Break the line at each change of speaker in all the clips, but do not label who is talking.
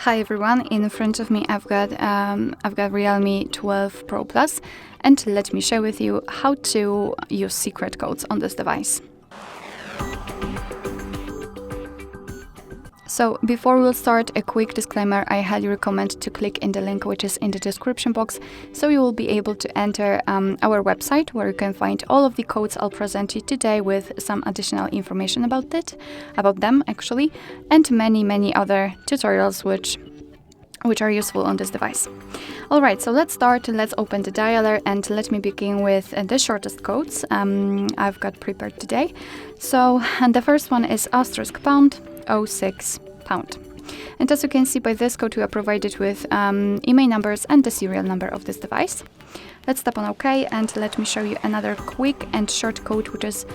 Hi everyone, in front of me I've got Realme 12 Pro Plus, and let me share with you how to use secret codes on this device. So before we'll start, a quick disclaimer: I highly recommend to click in the link which is in the description box, so you will be able to enter our website where you can find all of the codes I'll present you today with some additional information about them actually, and many other tutorials which are useful on this device. Alright, so let's start. Let's open the dialer and let me begin with the shortest codes I've got prepared today. So, and the first one is *##06#. And as you can see by this code, we are provided with email numbers and the serial number of this device. Let's tap on OK, and let me show you another quick and short code which is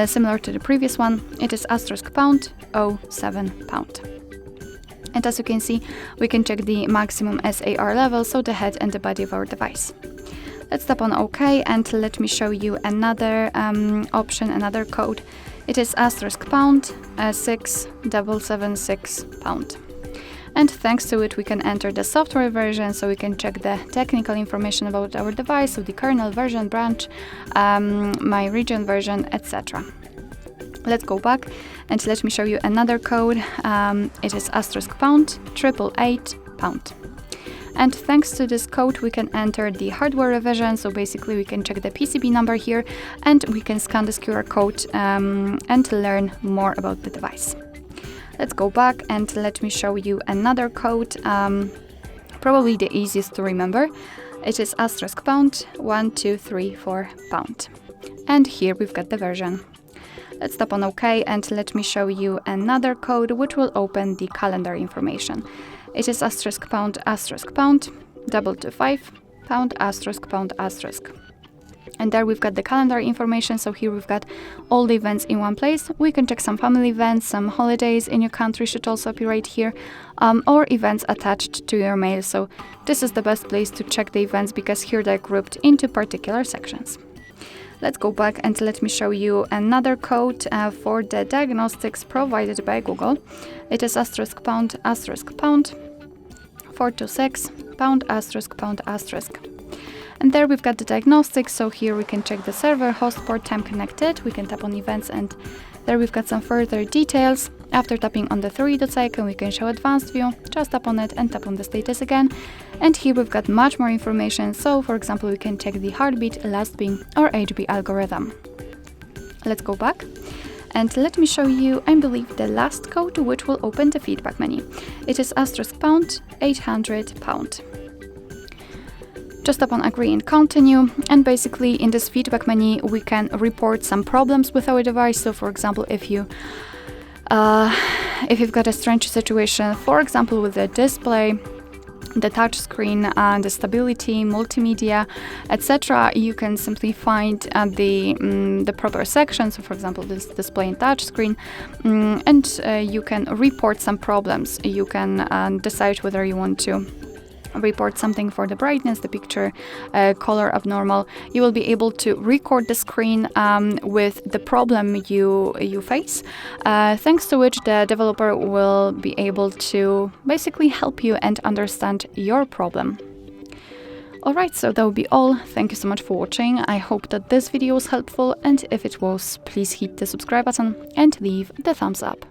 similar to the previous one. It is *##07#. And as you can see, we can check the maximum SAR level, so the head and the body of our device. Let's tap on OK, and let me show you another option, another code. It is *##6776#. And thanks to it, we can enter the software version, so we can check the technical information about our device, so the kernel version, branch, my region version, etc. Let's go back and let me show you another code. It is *##888#. And thanks to this code, we can enter the hardware revision. So basically, we can check the PCB number here, and we can scan this QR code and learn more about the device. Let's go back and let me show you another code, probably the easiest to remember. It is *##1234#. And here we've got the version. Let's tap on OK, and let me show you another code which will open the calendar information. It is *##225#*##*#. And there we've got the calendar information, so here we've got all the events in one place. We can check some family events, some holidays in your country should also appear right here, or events attached to your mail. So this is the best place to check the events because here they're grouped into particular sections. Let's go back and let me show you another code for the diagnostics provided by Google. It is *##426#*##*#. And there we've got the diagnostics, so here we can check the server, host, port, time connected. We can tap on events, and there we've got some further details. After tapping on the three dots icon, we can show advanced view. Just tap on it and tap on the status again. And here we've got much more information. So for example, we can check the heartbeat, last ping, or HB algorithm. Let's go back. And let me show you, I believe, the last code which will open the feedback menu. It is *##800#. Just tap on agree and continue, and basically in this feedback menu we can report some problems with our device. So for example, if you've got a strange situation, for example with the display, the touch screen, the stability, multimedia, etc., you can simply find the proper section. So for example, this display and touch screen, and you can report some problems. You can decide whether you want to report something for the brightness, the picture color abnormal. You will be able to record the screen with the problem you face, thanks to which the developer will be able to basically help you and understand your problem. Alright, so that will be all. Thank you so much for watching. I hope that this video was helpful, and if it was, please hit the subscribe button and leave the thumbs up.